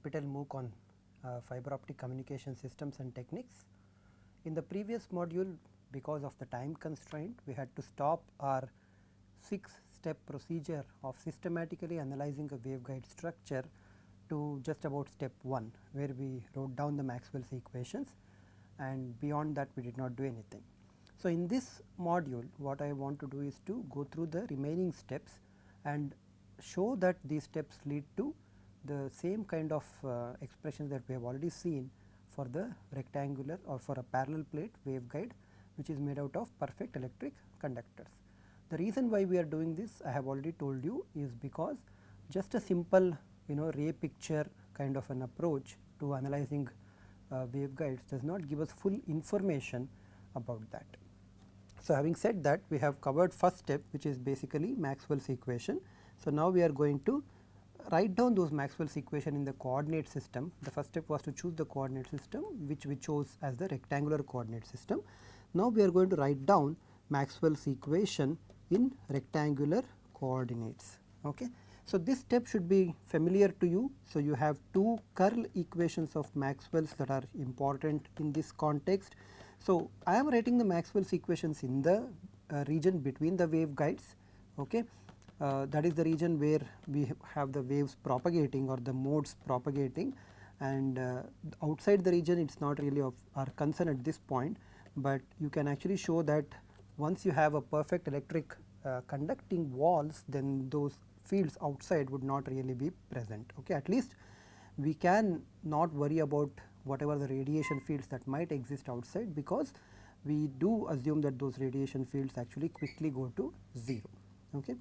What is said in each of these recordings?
NPTEL MOOC on fiber optic communication systems and techniques. In the previous module, because of the time constraint, we had to stop our 6-step procedure of systematically analyzing a waveguide structure to just about step 1, where we wrote down the Maxwell's equations, and beyond that we did not do anything. So, in this module what I want to do is to go through the remaining steps and show that these steps lead to the same kind of expressions that we have already seen for the rectangular or for a parallel plate waveguide, which is made out of perfect electric conductors. The reason why we are doing this, I have already told you, is because just a simple ray picture kind of an approach to analyzing waveguides does not give us full information about that. So, having said that, we have covered first step, which is basically Maxwell's equation. So, now we are going to write down those Maxwell's equation in the coordinate system. The first step was to choose the coordinate system, which we chose as the rectangular coordinate system. Now, we are going to write down Maxwell's equation in rectangular coordinates. Okay. So, this step should be familiar to you. So, you have two curl equations of Maxwell's that are important in this context. So, I am writing the Maxwell's equations in the region between the waveguides. Okay. That is the region where we have the waves propagating or the modes propagating, and outside the region it is not really of our concern at this point, but you can actually show that once you have a perfect electric conducting walls, then those fields outside would not really be present. Okay. At least we can not worry about whatever the radiation fields that might exist outside, because we do assume that those radiation fields actually quickly go to 0. Okay.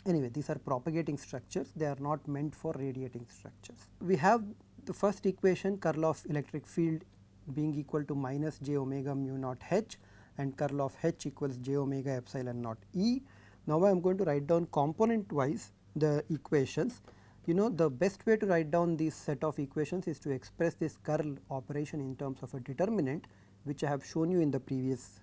Anyway, these are propagating structures, they are not meant for radiating structures. We have the first equation, curl of electric field being equal to minus j omega mu naught h, and curl of h equals j omega epsilon naught E. Now, I am going to write down component wise the equations. The best way to write down this set of equations is to express this curl operation in terms of a determinant, which I have shown you in the previous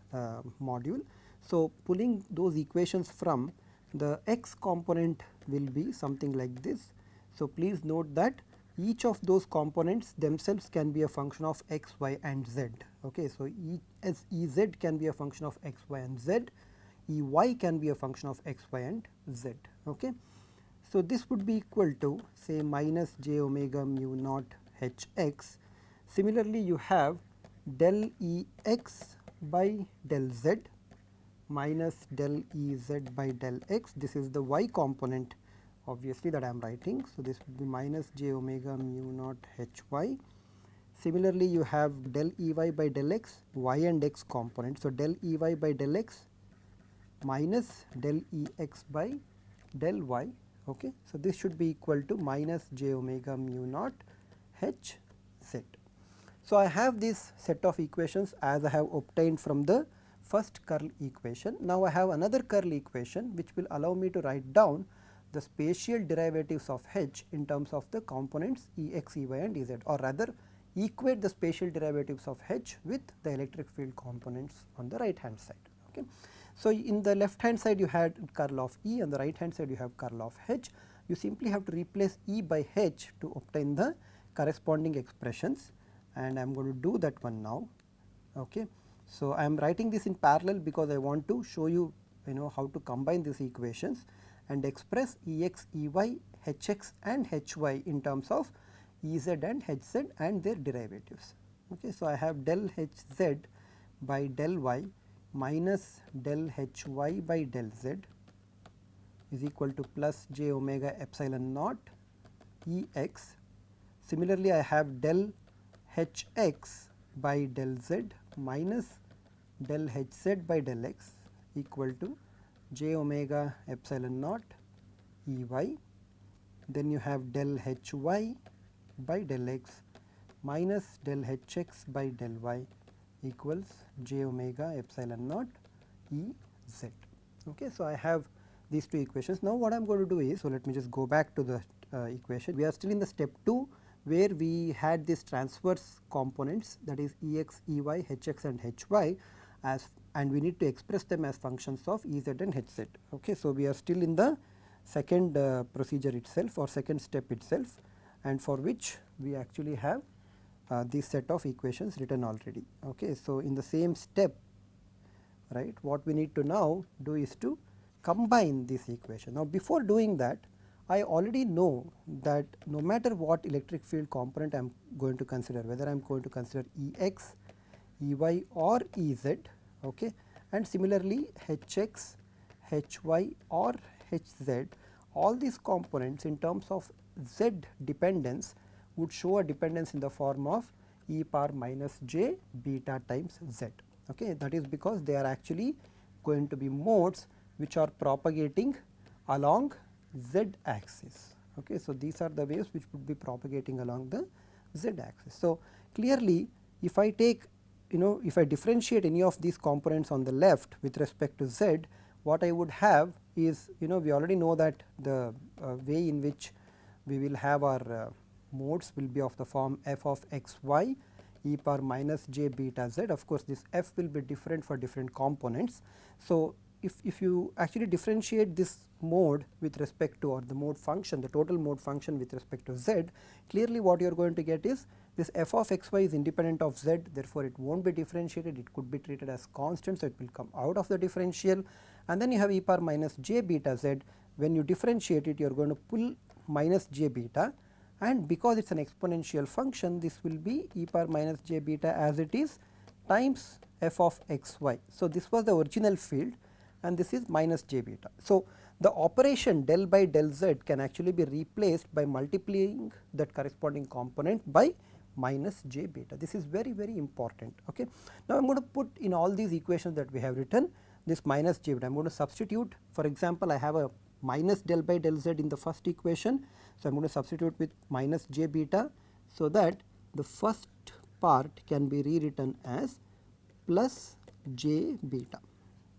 module. So, pulling those equations from the x component will be something like this. So, please note that each of those components themselves can be a function of x, y and z. Okay. So, as Ez can be a function of x, y and z, Ey can be a function of x, y and z. Okay. So, this would be equal to say minus j omega mu naught h x. Similarly, you have del E x by del z minus del E z by del x. This is the y component obviously that I am writing. So, this would be minus j omega mu naught h y. Similarly, you have del E y by del x, y and x component. So, del E y by del x minus del E x by del y. Okay. So, this should be equal to minus j omega mu naught h z. So, I have this set of equations as I have obtained from the first curl equation. Now, I have another curl equation which will allow me to write down the spatial derivatives of h in terms of the components E x, E y and E z, or rather equate the spatial derivatives of h with the electric field components on the right hand side. Okay. So, in the left hand side you had curl of E, on the right hand side you have curl of h. You simply have to replace E by h to obtain the corresponding expressions, and I am going to do that one now. Okay. So, I am writing this in parallel because I want to show you how to combine these equations and express E x, E y, h x and h y in terms of E z and h z and their derivatives. Okay. So, I have del h z by del y minus del h y by del z is equal to plus j omega epsilon naught E x. Similarly, I have del h x by del z minus del h z by del x equal to j omega epsilon naught E y. Then you have del h y by del x minus del h x by del y equals j omega epsilon naught E z. Okay. So, I have these two equations. Now, what I am going to do is, so let me just go back to the equation. We are still in the step 2, where we had these transverse components, that is E x, E y, h x and h y, as, and we need to express them as functions of E z and h z. Okay. So, we are still in the second procedure itself or second step itself, and for which we actually have this set of equations written already. Okay. So, in the same step, right, what we need to now do is to combine this equation. Now, before doing that, I already know that no matter what electric field component I am going to consider, whether I am going to consider Ex, Ey or Ez, okay, and similarly Hx, Hy or Hz, all these components in terms of z dependence would show a dependence in the form of e power minus j beta times z. Okay. That is because they are actually going to be modes which are propagating along z axis. Okay. So, these are the waves which would be propagating along the z axis. So, clearly if I take, if I differentiate any of these components on the left with respect to z, what I would have is, we already know that the way in which we will have our modes will be of the form f of x y e power minus j beta z. Of course, this f will be different for different components. So, if you actually differentiate this mode with respect to, or the mode function, the total mode function with respect to z, clearly what you are going to get is this f of x y is independent of z, therefore, it will not be differentiated, it could be treated as constant. So, it will come out of the differential, and then you have e power minus j beta z. When you differentiate it, you are going to pull minus j beta, and because it is an exponential function, this will be e power minus j beta as it is times f of x y. So, this was the original field and this is minus j beta. So, the operation del by del z can actually be replaced by multiplying that corresponding component by minus j beta. This is very, very important. Okay. Now, I am going to put in all these equations that we have written this minus j beta. I am going to substitute, for example, I have a minus del by del z in the first equation. So, I am going to substitute with minus j beta, so that the first part can be rewritten as plus j beta.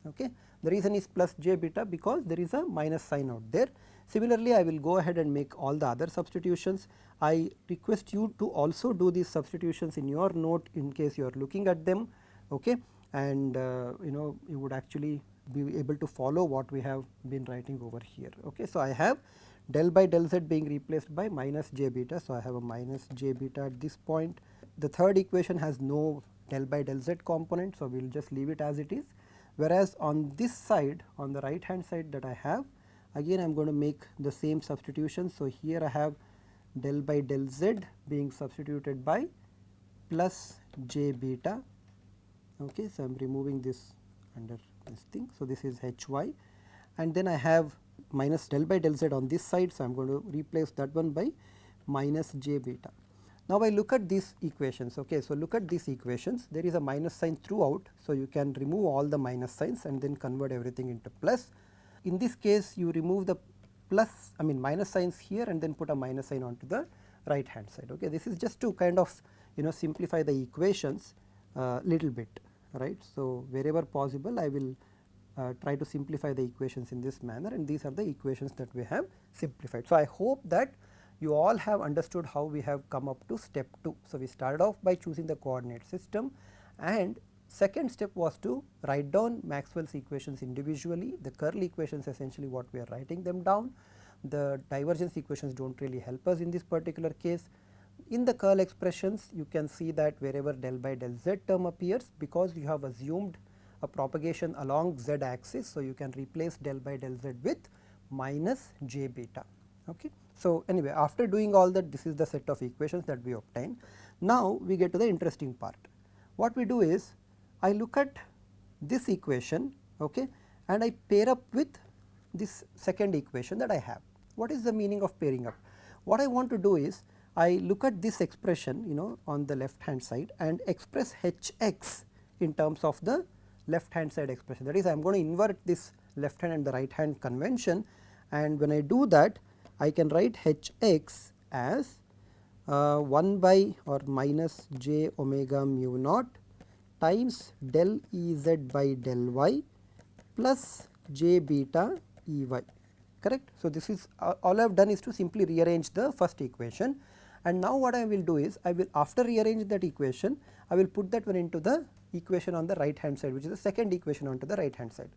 Okay. The reason is plus j beta because there is a minus sign out there. Similarly, I will go ahead and make all the other substitutions. I request you to also do these substitutions in your note in case you are looking at them, okay, and you would actually be able to follow what we have been writing over here. Okay. So, I have del by del z being replaced by minus j beta. So, I have a minus j beta at this point. The third equation has no del by del z component. So, we will just leave it as it is, whereas on this side, on the right hand side that I have, again I am going to make the same substitution. So, here I have del by del z being substituted by plus j beta. Okay. So, I am removing this under this thing. So, this is Hy, and then I have minus del by del z on this side. So, I am going to replace that one by minus j beta. Now, I look at these equations. Okay. So, look at these equations, there is a minus sign throughout. So, you can remove all the minus signs and then convert everything into plus. In this case, you remove the plus, minus signs here and then put a minus sign onto the right hand side. Okay. This is just to kind of simplify the equations little bit, right. So, wherever possible I will try to simplify the equations in this manner, and these are the equations that we have simplified. So, I hope that you all have understood how we have come up to step 2. So, we started off by choosing the coordinate system, and second step was to write down Maxwell's equations individually. The curl equations essentially what we are writing them down. The divergence equations do not really help us in this particular case. In the curl expressions, you can see that wherever del by del z term appears, because you have assumed a propagation along z axis. So, you can replace del by del z with minus j beta. Okay. So, anyway, after doing all that, this is the set of equations that we obtain. Now, we get to the interesting part. What we do is, I look at this equation, okay, and I pair up with this second equation that I have. What is the meaning of pairing up? What I want to do is, I look at this expression on the left hand side and express Hx in terms of the left hand side expression. That is, I am going to invert this left hand and the right hand convention, and when I do that, I can write Hx as 1 by or minus j omega mu naught times del Ez by del y plus j beta Ey, correct. So, this is all I have done is to simply rearrange the first equation, and now what I will do is, I will, after rearrange that equation, I will put that one into the equation on the right hand side, which is the second equation onto the right hand side.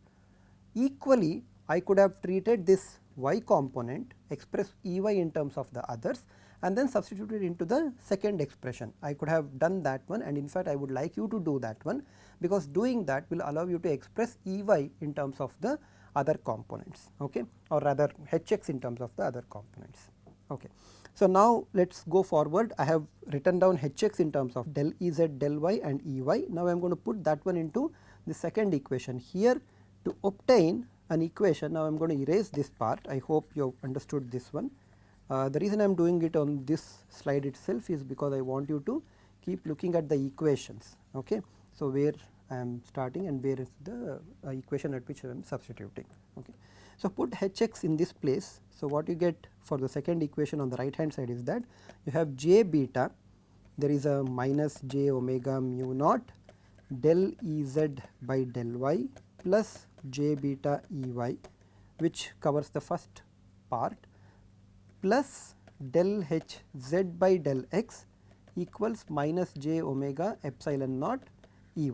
Equally, I could have treated this y component, express Ey in terms of the others, and then substitute it into the second expression. I could have done that one, and in fact I would like you to do that one, because doing that will allow you to express Ey in terms of the other components, okay, or rather Hx in terms of the other components. Okay. So, now let us go forward. I have written down Hx in terms of del Ez, del y and Ey. Now, I am going to put that one into the second equation here to obtain an equation. Now, I am going to erase this part. I hope you have understood this one. The reason I am doing it on this slide itself is because I want you to keep looking at the equations. Okay. So, where I am starting and where is the equation at which I am substituting. Okay. So, put Hx in this place. So, what you get for the second equation on the right hand side is that you have j beta, there is a minus j omega mu naught del Ez by del y plus j beta Ey, which covers the first part, plus del Hz by del x equals minus j omega epsilon naught Ey.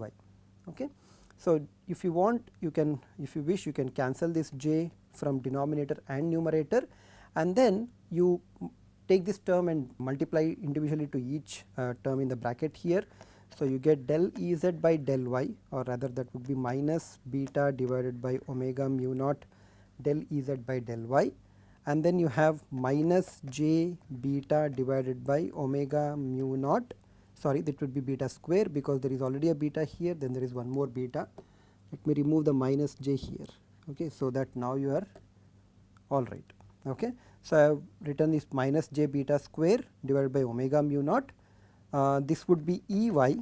Okay. So, if you want, you can, if you wish, you can cancel this j from denominator and numerator, and then you take this term and multiply individually to each term in the bracket here. So, you get del Ez by del y, or rather that would be minus beta divided by omega mu naught del Ez by del y, and then you have minus j beta divided by omega mu naught, sorry, that would be beta square, because there is already a beta here, then there is one more beta. Let me remove the minus j here. Okay. So, that now you are all right. Okay. So, I have written this minus j beta square divided by omega mu naught. This would be Ey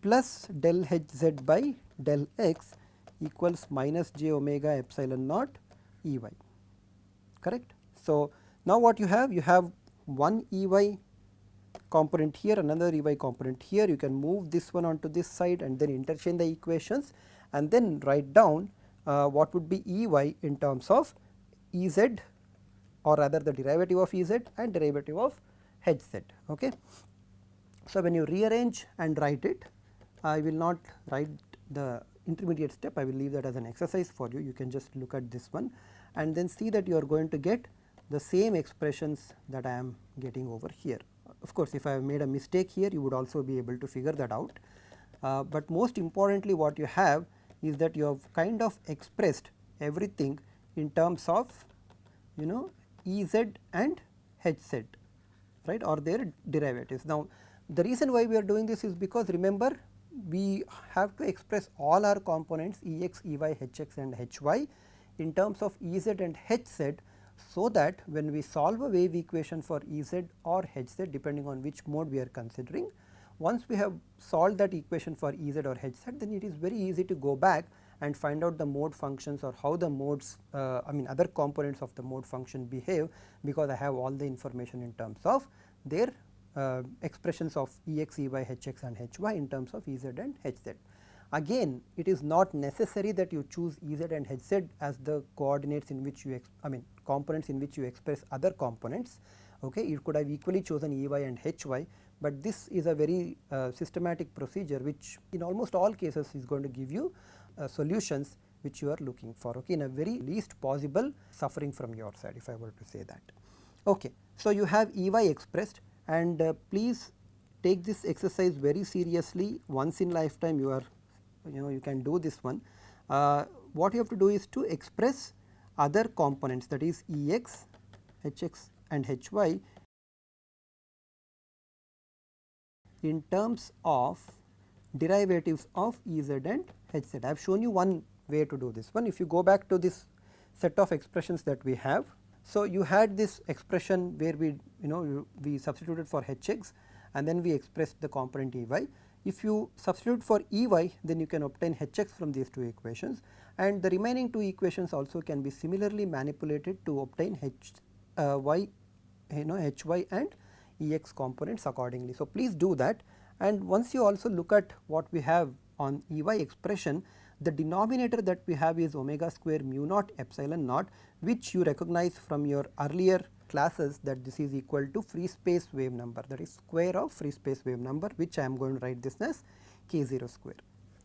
plus del Hz by del x equals minus j omega epsilon naught Ey, correct. So, now what you have? You have one Ey component here, another Ey component here. You can move this one onto this side and then interchange the equations, and then write down what would be Ey in terms of Ez, or rather the derivative of Ez and derivative of Hz. Okay. So, when you rearrange and write it, I will not write the intermediate step, I will leave that as an exercise for you. You can just look at this one and then see that you are going to get the same expressions that I am getting over here. Of course, if I have made a mistake here, you would also be able to figure that out. But most importantly, what you have is that you have kind of expressed everything in terms of, you know, Ez and Hz, right, or their derivatives. Now, the reason why we are doing this is because, remember, we have to express all our components Ex, Ey, Hx and Hy in terms of Ez and Hz, so that when we solve a wave equation for Ez or Hz, depending on which mode we are considering, once we have solved that equation for Ez or Hz, then it is very easy to go back and find out the mode functions, or how the modes, I mean other components of the mode function behave, because I have all the information in terms of their expressions of Ex, Ey, Hx and Hy in terms of Ez and Hz. Again, it is not necessary that you choose Ez and Hz as the coordinates in which you, components in which you express other components. Okay. You could have equally chosen Ey and Hy, but this is a very systematic procedure which in almost all cases is going to give you solutions which you are looking for, okay, in a very least possible suffering from your side, if I were to say that. Okay. So, you have Ey expressed, and please take this exercise very seriously. Once in lifetime you are, you can do this one. What you have to do is to express other components, that is Ex, Hx and Hy in terms of derivatives of Ez and Hz. I have shown you one way to do this one. If you go back to this set of expressions that we have, so you had this expression where we, we substituted for Hx and then we expressed the component Ey. If you substitute for Ey, then you can obtain Hx from these two equations, and the remaining two equations also can be similarly manipulated to obtain Hy and Ex components accordingly. So, please do that, and once you also look at what we have on Ey expression, the denominator that we have is omega square mu naught epsilon naught, which you recognize from your earlier classes that this is equal to free space wave number, that is square of free space wave number, which I am going to write this as k0 square.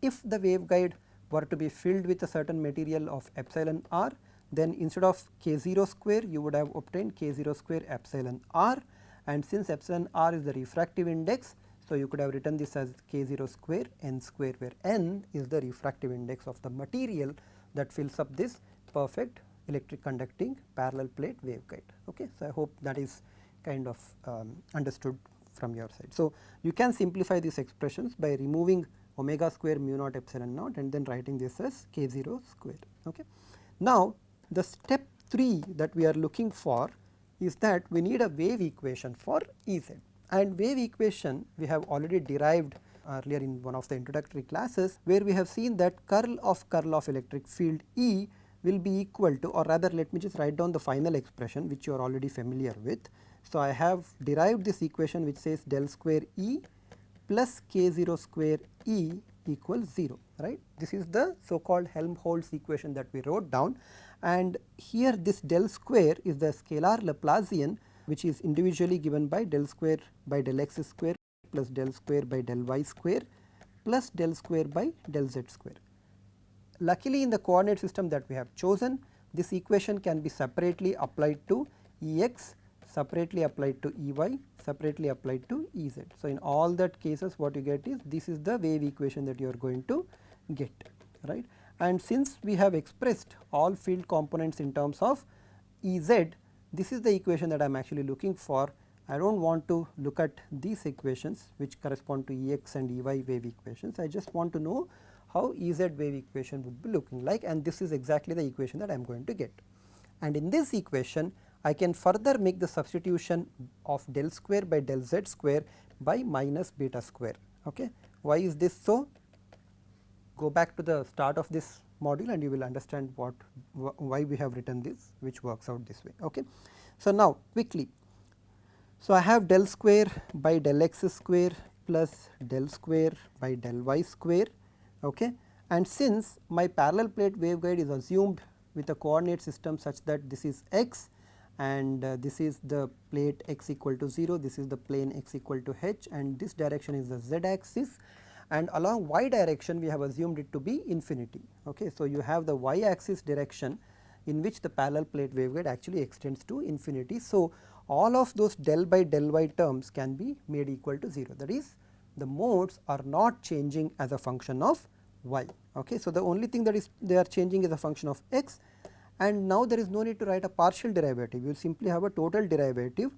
If the waveguide were to be filled with a certain material of epsilon r, then instead of k0 square you would have obtained k0 square epsilon r, and since epsilon r is the refractive index, so you could have written this as k0 square n square, where n is the refractive index of the material that fills up this perfect electric conducting parallel plate waveguide. Okay. So, I hope that is kind of understood from your side. So, you can simplify these expressions by removing omega square mu naught epsilon naught and then writing this as k0 square. Okay. Now, the step 3 that we are looking for is that we need a wave equation for Ez, and wave equation we have already derived earlier in one of the introductory classes, where we have seen that curl of electric field E will be equal to, or rather let me just write down the final expression which you are already familiar with. So, I have derived this equation which says del square E plus k0 square E equals 0, right. This is the so called Helmholtz equation that we wrote down, and here this del square is the scalar Laplacian, which is individually given by del square by del x square plus del square by del y square plus del square by del z square. Luckily, in the coordinate system that we have chosen, this equation can be separately applied to Ex, separately applied to Ey, separately applied to Ez. So, in all that cases what you get is this is the wave equation that you are going to get, right. And since we have expressed all field components in terms of Ez, this is the equation that I am actually looking for. I do not want to look at these equations which correspond to Ex and Ey wave equations. I just want to know how Ez wave equation would be looking like, and this is exactly the equation that I am going to get. And in this equation I can further make the substitution of del square by del z square by minus beta square. Okay. Why is this so? Go back to the start of this module and you will understand why we have written this, which works out this way. Okay. So, now quickly, so I have del square by del x square plus del square by del y square, okay. And since my parallel plate waveguide is assumed with a coordinate system such that this is x and this is the plate x equal to 0, this is the plane x equal to h, and this direction is the z axis, and along y direction we have assumed it to be infinity. Okay. So, you have the y axis direction in which the parallel plate waveguide actually extends to infinity. So, all of those del by del y terms can be made equal to 0, that is the modes are not changing as a function of y. Okay. So, the only thing that is they are changing is a function of x, and now there is no need to write a partial derivative, you will simply have a total derivative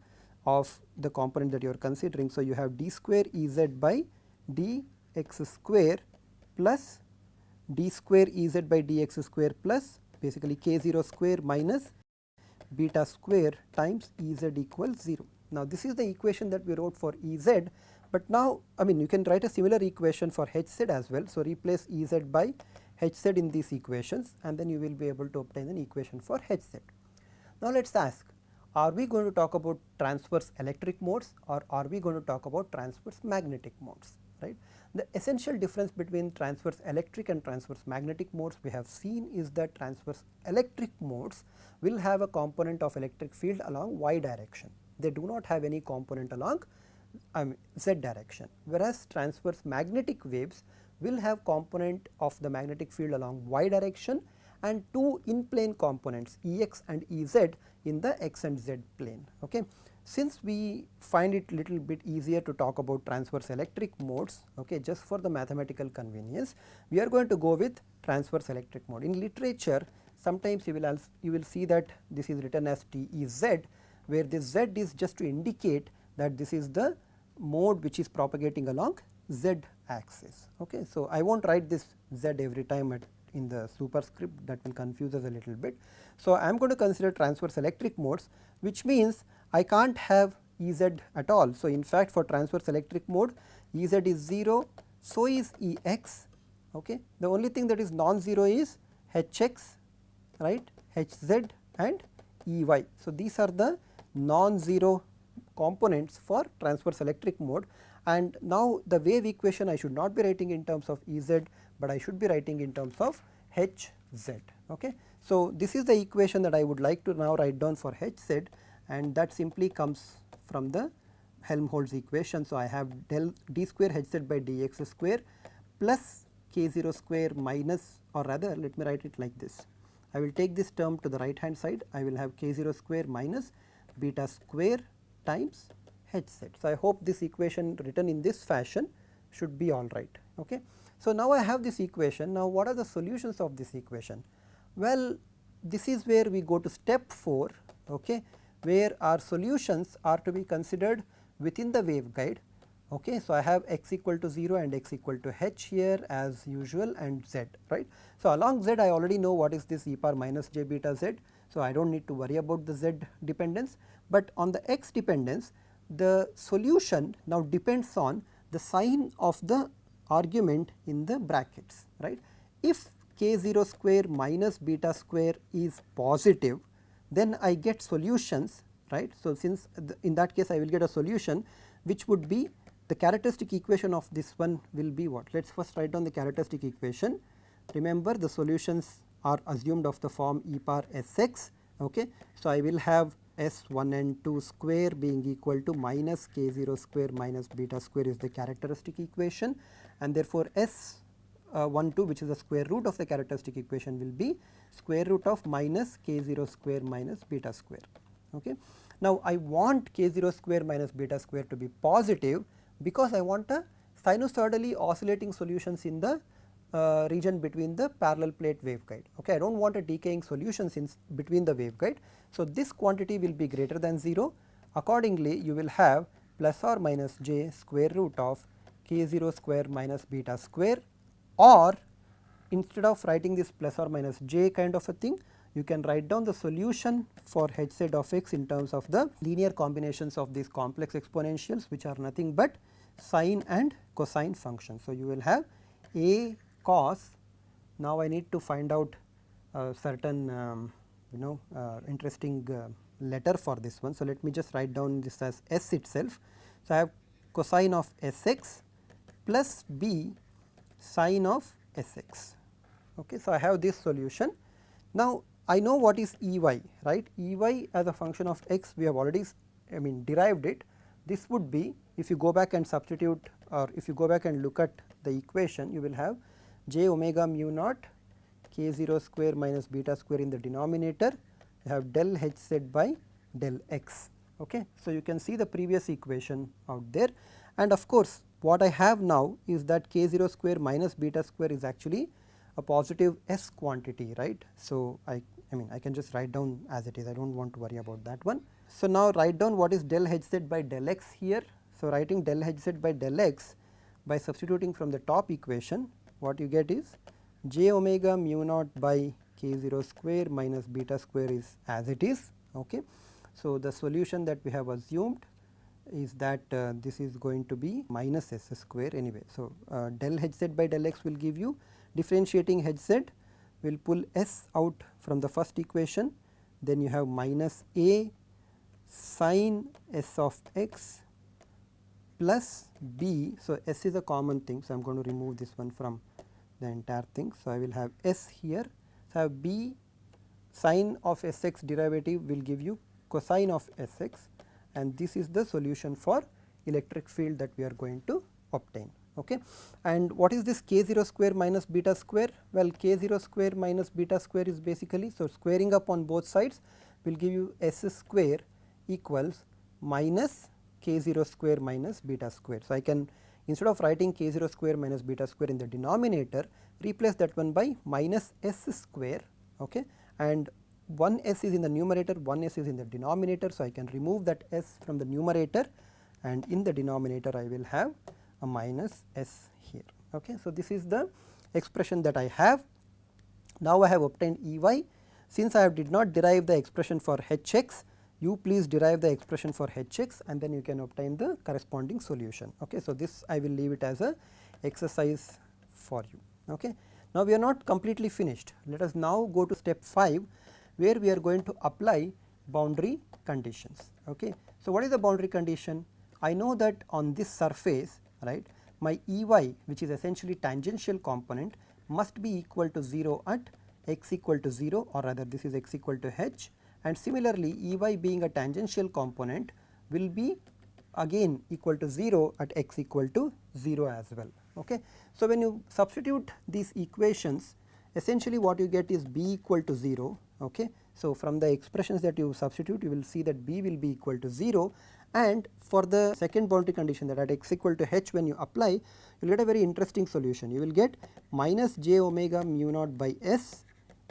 of the component that you are considering. So, you have d square Ez by dx square plus d square Ez by dx square plus basically k0 square minus beta square times Ez equals 0. Now, this is the equation that we wrote for Ez, but now I mean you can write a similar equation for Hz as well. So, replace Ez by Hz in these equations and then you will be able to obtain an equation for Hz. Now, let us ask, are we going to talk about transverse electric modes or are we going to talk about transverse magnetic modes, right. The essential difference between transverse electric and transverse magnetic modes we have seen is that transverse electric modes will have a component of electric field along y direction. They do not have any component along z direction, whereas transverse magnetic waves will have component of the magnetic field along y direction and two in plane components Ex and Ez in the x and z plane. Okay. Since we find it little bit easier to talk about transverse electric modes, okay, just for the mathematical convenience, we are going to go with transverse electric mode. In literature, sometimes you will see that this is written as TEZ, where this Z is just to indicate that this is the mode which is propagating along Z axis. Okay. So, I will not write this Z every time in the superscript, that will confuse us a little bit. So, I am going to consider transverse electric modes, which means I can't have Ez at all. So, in fact, for transverse electric mode Ez is 0, so is Ex. Okay. The only thing that is non-zero is Hx, right, Hz and Ey. So, these are the non-zero components for transverse electric mode, and now the wave equation I should not be writing in terms of Ez, but I should be writing in terms of Hz. Okay. So, this is the equation that I would like to now write down for Hz, and that simply comes from the Helmholtz equation. So, I have del d square Hz by dx square plus k0 square minus, or rather let me write it like this. I will take this term to the right hand side, I will have k0 square minus beta square times H z. So, I hope this equation written in this fashion should be all right. Okay. So, now I have this equation. Now, what are the solutions of this equation? Well, this is where we go to step 4, okay, where our solutions are to be considered within the waveguide. Okay. So, I have x equal to 0 and x equal to h here as usual and z, right. So, along z I already know what is this e power minus j beta z. So, I do not need to worry about the z dependence, but on the x dependence the solution now depends on the sign of the argument in the brackets, right. If k 0 square minus beta square is positive, then I get solutions, right. So, since in that case I will get a solution which would be the characteristic equation of this one will be what? Let us first write down the characteristic equation. Remember, the solutions are assumed of the form e power s x. Okay. So, I will have s 1 and 2 square being equal to minus k 0 square minus beta square is the characteristic equation, and therefore, s 1 2 which is the square root of the characteristic equation will be square root of minus k 0 square minus beta square. Okay. Now, I want k 0 square minus beta square to be positive because I want a sinusoidally oscillating solutions in the region between the parallel plate waveguide. Okay. I do not want a decaying solutions in between the waveguide. So, this quantity will be greater than 0. Accordingly, you will have plus or minus j square root of k 0 square minus beta square, or instead of writing this plus or minus j kind of a thing, you can write down the solution for h z of x in terms of the linear combinations of these complex exponentials, which are nothing but sine and cosine functions. So, you will have a cos. Now, I need to find out certain interesting letter for this one. So, let me just write down this as s itself. So, I have cosine of s x plus b sine of s x. Okay. So, I have this solution. Now, I know what is E y, right. E y as a function of x we have already derived it. This would be, if you go back and substitute, or if you go back and look at the equation, you will have j omega mu naught k 0 square minus beta square in the denominator, you have del h z by del x. Okay. So, you can see the previous equation out there, and of course, what I have now is that k 0 square minus beta square is actually a positive s quantity, right. So, I can just write down as it is, I do not want to worry about that one. So, now write down what is del h z by del x here. So, writing del h z by del x by substituting from the top equation, what you get is j omega mu naught by k 0 square minus beta square is as it is. Okay. So, the solution that we have assumed is that this is going to be minus s square anyway. So, del h z by del x will give you, differentiating h z will pull s out from the first equation, then you have minus a sin s of x plus b. So, s is a common thing. So, I am going to remove this one from the entire thing. So, I will have s here. So, I have b sin of s x derivative will give you cosine of s x, and this is the solution for electric field that we are going to obtain. Okay. And what is this k 0 square minus beta square? Well, k 0 square minus beta square is basically, so squaring up on both sides will give you s square equals minus k 0 square minus beta square. So, I can, instead of writing k 0 square minus beta square in the denominator, replace that one by minus s square. Okay. And one s is in the numerator, one s is in the denominator. So, I can remove that s from the numerator, and in the denominator I will have a minus s here. Okay. So, this is the expression that I have. Now, I have obtained E y. Since I did not derive the expression for h x, you please derive the expression for h x, and then you can obtain the corresponding solution. Okay. So, this I will leave it as a exercise for you. Okay. Now, we are not completely finished. Let us now go to step 5, where we are going to apply boundary conditions. Okay. So, what is the boundary condition? I know that on this surface, right, my E y, which is essentially tangential component, must be equal to 0 at x equal to 0, or rather this is x equal to h, and similarly E y being a tangential component will be again equal to 0 at x equal to 0 as well. Okay. So, when you substitute these equations, essentially what you get is b equal to 0. Okay. So, from the expressions that you substitute, you will see that b will be equal to 0, And for the second boundary condition, that at x equal to h, when you apply, you will get a very interesting solution. You will get minus j omega mu naught by s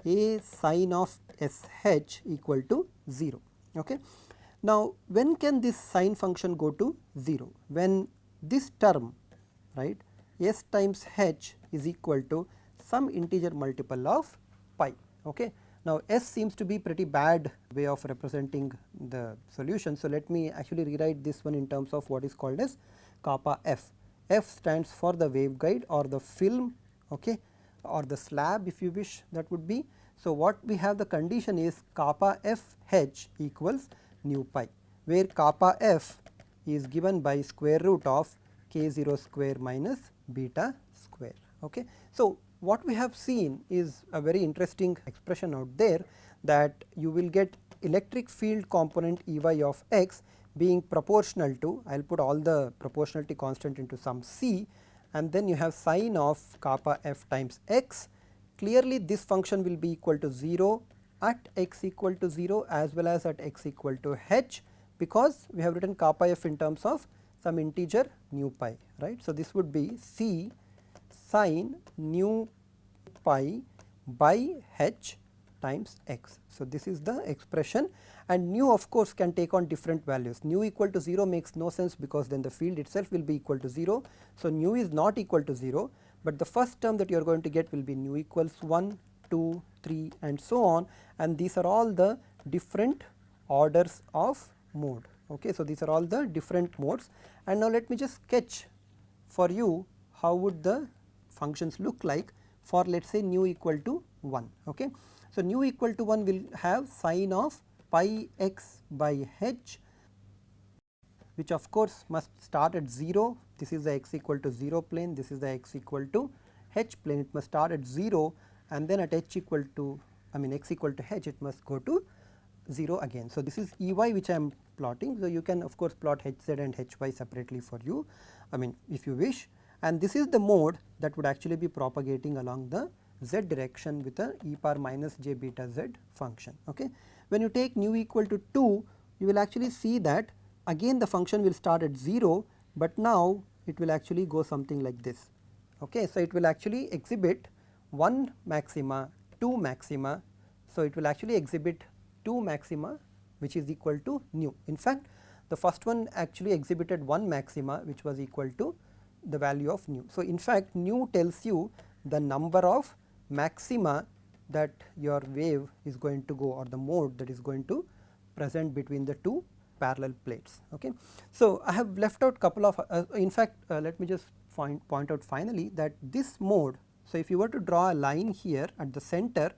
a sine of s h equal to 0. Okay. Now, when can this sine function go to 0? When this term, right, s times h is equal to some integer multiple of pi. Okay. Now, s seems to be pretty bad way of representing the solution. So, let me actually rewrite this one in terms of what is called as kappa f. F stands for the waveguide or the film, okay, or the slab if you wish, that would be. So, what we have, the condition is kappa f h equals nu pi, where kappa f is given by square root of k0 square minus beta square. Okay. So, what we have seen is a very interesting expression out there, that you will get electric field component E y of x being proportional to, I will put all the proportionality constant into some c, and then you have sine of kappa f times x. Clearly this function will be equal to 0 at x equal to 0 as well as at x equal to h, because we have written kappa f in terms of some integer nu pi, right. So, this would be c sine nu pi by h times x. So, this is the expression, and nu of course can take on different values. Nu equal to 0 makes no sense, because then the field itself will be equal to 0. So, nu is not equal to 0, but the first term that you are going to get will be nu equals 1, 2, 3 and so on, and these are all the different orders of mode. Okay. So, these are all the different modes, and now let me just sketch for you how would the functions look like for, let us say, nu equal to 1. Okay. So, nu equal to 1 will have sine of pi x by h, which of course must start at 0. This is the x equal to 0 plane, this is the x equal to h plane. It must start at 0, and then at h equal to, I mean x equal to h, it must go to 0 again. So, this is E y which I am plotting. So, you can of course plot h z and h y separately for you, I mean if you wish, and this is the mode that would actually be propagating along the z direction with a e power minus j beta z function. Okay. When you take nu equal to 2, you will actually see that again the function will start at 0, but now it will actually go something like this. Okay. So, it will actually exhibit 1 maxima, 2 maxima. So, it will actually exhibit 2 maxima which is equal to nu. In fact, the first one actually exhibited 1 maxima which was equal to the value of nu. So, in fact, nu tells you the number of maxima that your wave is going to go, or the mode that is going to present between the two parallel plates. Okay. So, I have left out couple of in fact, let me just point out finally that this mode. So, if you were to draw a line here at the center,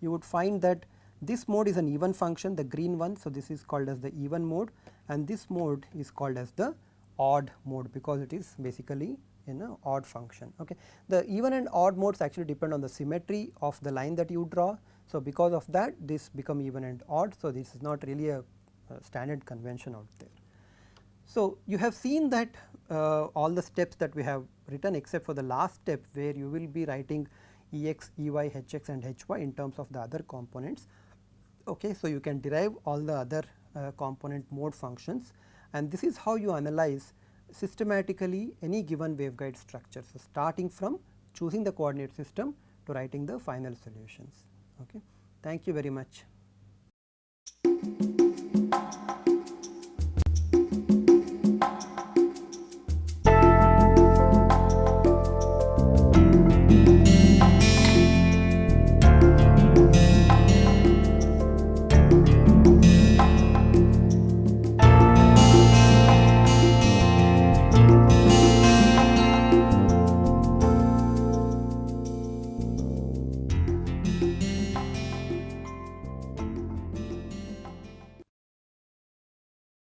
you would find that this mode is an even function, the green one. So, this is called as the even mode, and this mode is called as the odd mode, because it is basically in an odd function. Okay. The even and odd modes actually depend on the symmetry of the line that you draw. So, because of that this become even and odd. So, this is not really a standard convention out there. So, you have seen that all the steps that we have written except for the last step, where you will be writing Ex, Ey, Hx and Hy in terms of the other components. Okay. So, you can derive all the other component mode functions, and this is how you analyze systematically any given waveguide structure. So, starting from choosing the coordinate system to writing the final solutions. Okay. Thank you very much.